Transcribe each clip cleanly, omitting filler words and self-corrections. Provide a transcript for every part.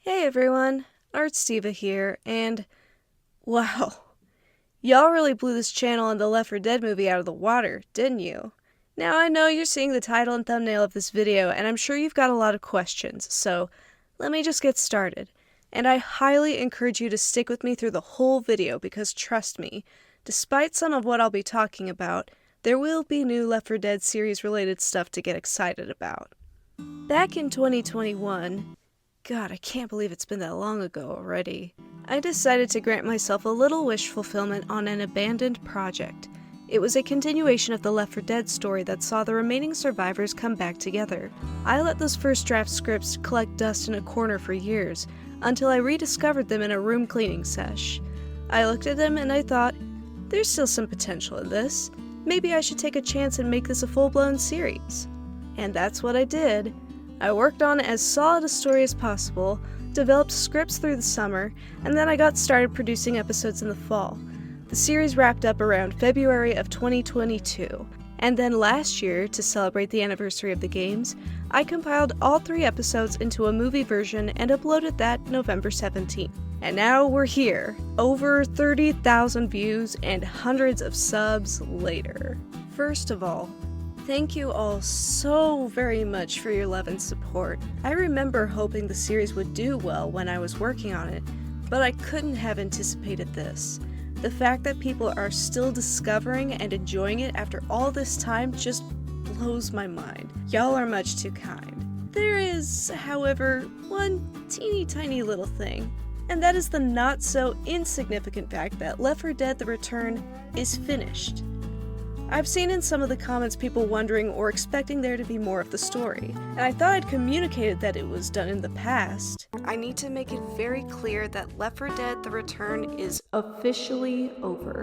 Hey everyone, ArtzDeeva here, and wow, y'all really blew this channel and the L4D Dead movie out of the water, didn't you? Now I know you're seeing the title and thumbnail of this video, and I'm sure you've got a lot of questions, so let me just get started. And I highly encourage you to stick with me through the whole video because trust me, despite some of what I'll be talking about, there will be new L4D Dead series related stuff to get excited about. Back in 2021, God, I can't believe it's been that long ago already, I decided to grant myself a little wish fulfillment on an abandoned project. It was a continuation of the L4D Dead story that saw the remaining survivors come back together. I let those first draft scripts collect dust in a corner for years, until I rediscovered them in a room cleaning sesh. I looked at them and I thought, there's still some potential in this. Maybe I should take a chance and make this a full-blown series. And that's what I did. I worked on as solid a story as possible, developed scripts through the summer, and then I got started producing episodes in the fall. The series wrapped up around February of 2022, and then last year, to celebrate the anniversary of the games, I compiled all 3 episodes into a movie version and uploaded that November 17th. And now we're here, over 30,000 views and hundreds of subs later. First of all, thank you all so very much for your love and support. I remember hoping the series would do well when I was working on it, but I couldn't have anticipated this. The fact that people are still discovering and enjoying it after all this time just blows my mind. Y'all are much too kind. There is, however, one teeny tiny little thing, and that is the not so insignificant fact that L4D Dead The Return is finished. I've seen in some of the comments people wondering or expecting there to be more of the story, and I thought I'd communicated that it was done in the past. I need to make it very clear that L4D Dead The Return is officially over.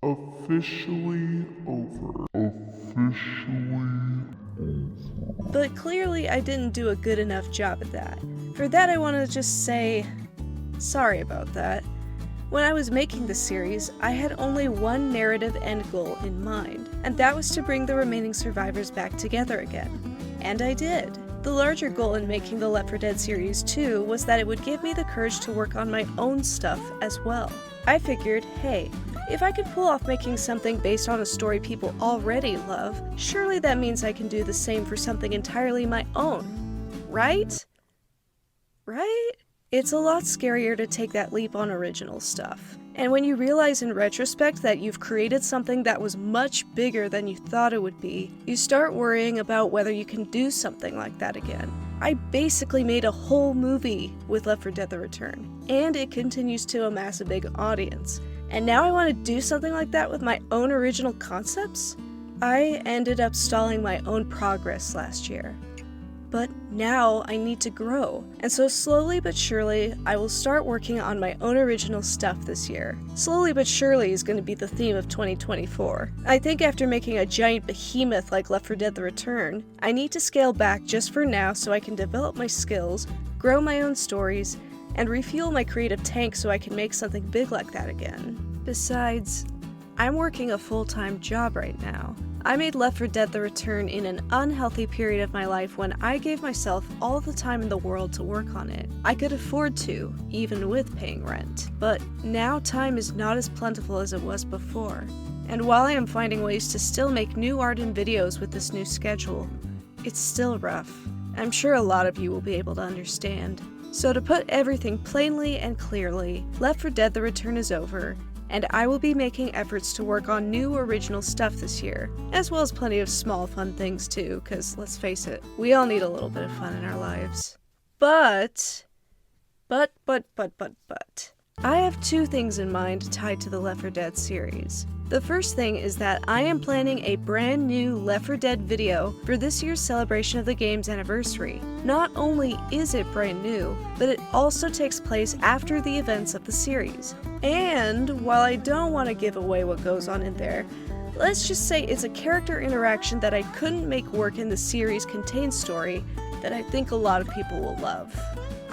But clearly I didn't do a good enough job at that. For that I want to just say, sorry about that. When I was making the series, I had only one narrative end goal in mind, and that was to bring the remaining survivors back together again. And I did. The larger goal in making the L4D Dead series too was that it would give me the courage to work on my own stuff as well. I figured, hey, if I could pull off making something based on a story people already love, surely that means I can do the same for something entirely my own. Right? Right? It's a lot scarier to take that leap on original stuff. And when you realize in retrospect that you've created something that was much bigger than you thought it would be, you start worrying about whether you can do something like that again. I basically made a whole movie with L4D Dead The Return, and it continues to amass a big audience. And now I want to do something like that with my own original concepts? I ended up stalling my own progress last year. But now I need to grow, and so slowly but surely, I will start working on my own original stuff this year. Slowly but surely is going to be the theme of 2024. I think after making a giant behemoth like L4D Dead The Return, I need to scale back just for now so I can develop my skills, grow my own stories, and refuel my creative tank so I can make something big like that again. Besides, I'm working a full-time job right now. I made L4D Dead The Return in an unhealthy period of my life when I gave myself all the time in the world to work on it. I could afford to, even with paying rent. But now time is not as plentiful as it was before. And while I am finding ways to still make new art and videos with this new schedule, it's still rough. I'm sure a lot of you will be able to understand. So to put everything plainly and clearly, L4D Dead The Return is over, and I will be making efforts to work on new original stuff this year, as well as plenty of small fun things too, cause let's face it, we all need a little bit of fun in our lives. But, I have 2 things in mind tied to the L4D Dead series. The first thing is that I am planning a brand new L4D Dead video for this year's celebration of the game's anniversary. Not only is it brand new, but it also takes place after the events of the series. And while I don't want to give away what goes on in there, let's just say it's a character interaction that I couldn't make work in the series' contained story that I think a lot of people will love.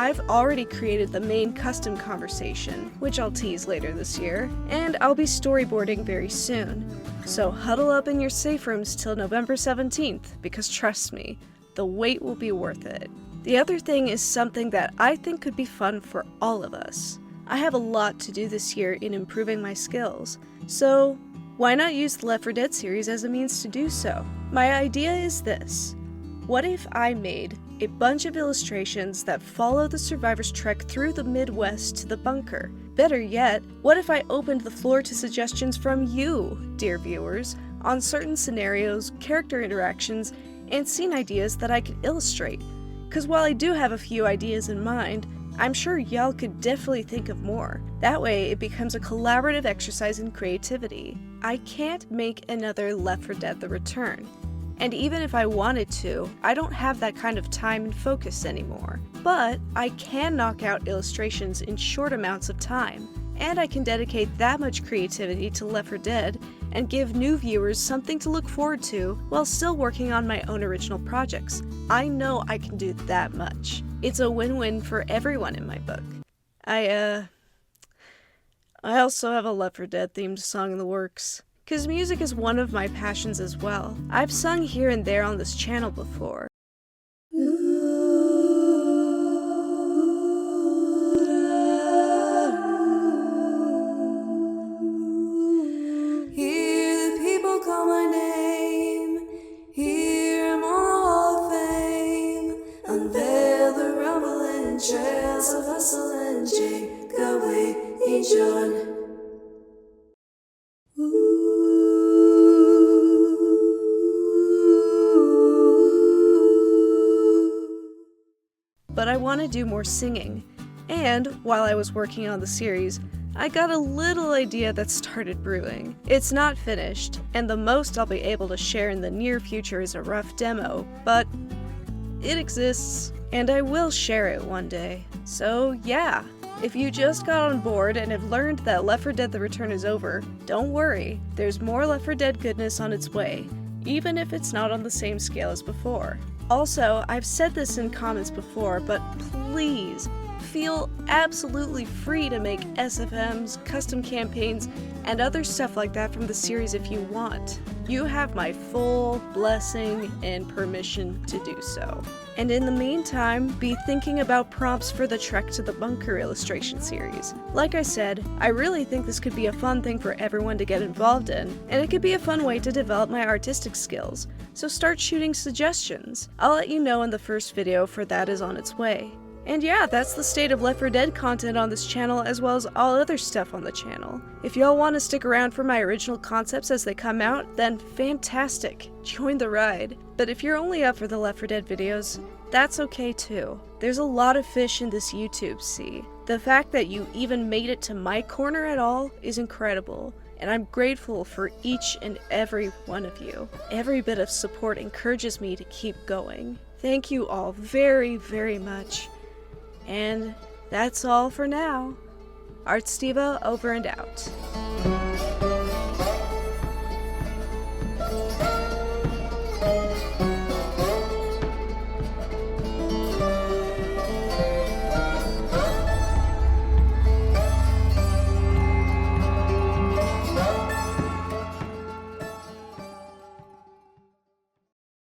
I've already created the main custom conversation, which I'll tease later this year, and I'll be storyboarding very soon. So huddle up in your safe rooms till November 17th, because trust me, the wait will be worth it. The other thing is something that I think could be fun for all of us. I have a lot to do this year in improving my skills, so why not use the Left 4 Dead series as a means to do so? My idea is this. What if I made a bunch of illustrations that follow the survivor's trek through the Midwest to the bunker? Better yet, what if I opened the floor to suggestions from you, dear viewers, on certain scenarios, character interactions, and scene ideas that I could illustrate? Cause while I do have a few ideas in mind, I'm sure y'all could definitely think of more. That way it becomes a collaborative exercise in creativity. I can't make another Left 4 Dead The Return. And even if I wanted to, I don't have that kind of time and focus anymore. But I can knock out illustrations in short amounts of time, and I can dedicate that much creativity to Left 4 Dead and give new viewers something to look forward to while still working on my own original projects. I know I can do that much. It's a win-win for everyone in my book. I also have a Left 4 Dead themed song in the works. Cause music is one of my passions as well. I've sung here and there on this channel before. Hear the people call my name, hear 'em on the Hall of Fame, unveil the rumbling trails of hustle and Jacobation. But I want to do more singing. And while I was working on the series, I got a little idea that started brewing. It's not finished, and the most I'll be able to share in the near future is a rough demo, but it exists, and I will share it one day. So yeah, if you just got on board and have learned that Left 4 Dead The Return is over, don't worry, there's more Left 4 Dead goodness on its way, even if it's not on the same scale as before. Also, I've said this in comments before, but please feel absolutely free to make SFMs, custom campaigns, and other stuff like that from the series if you want. You have my full blessing and permission to do so. And in the meantime, be thinking about prompts for the Trek to the Bunker illustration series. Like I said, I really think this could be a fun thing for everyone to get involved in, and it could be a fun way to develop my artistic skills, so start shooting suggestions. I'll let you know when the first video for that is on its way. And yeah, that's the state of Left 4 Dead content on this channel as well as all other stuff on the channel. If y'all want to stick around for my original concepts as they come out, then fantastic, join the ride. But if you're only up for the Left 4 Dead videos, that's okay too. There's a lot of fish in this YouTube sea. The fact that you even made it to my corner at all is incredible, and I'm grateful for each and every one of you. Every bit of support encourages me to keep going. Thank you all very, very much. And that's all for now. ArtzDeeva over and out.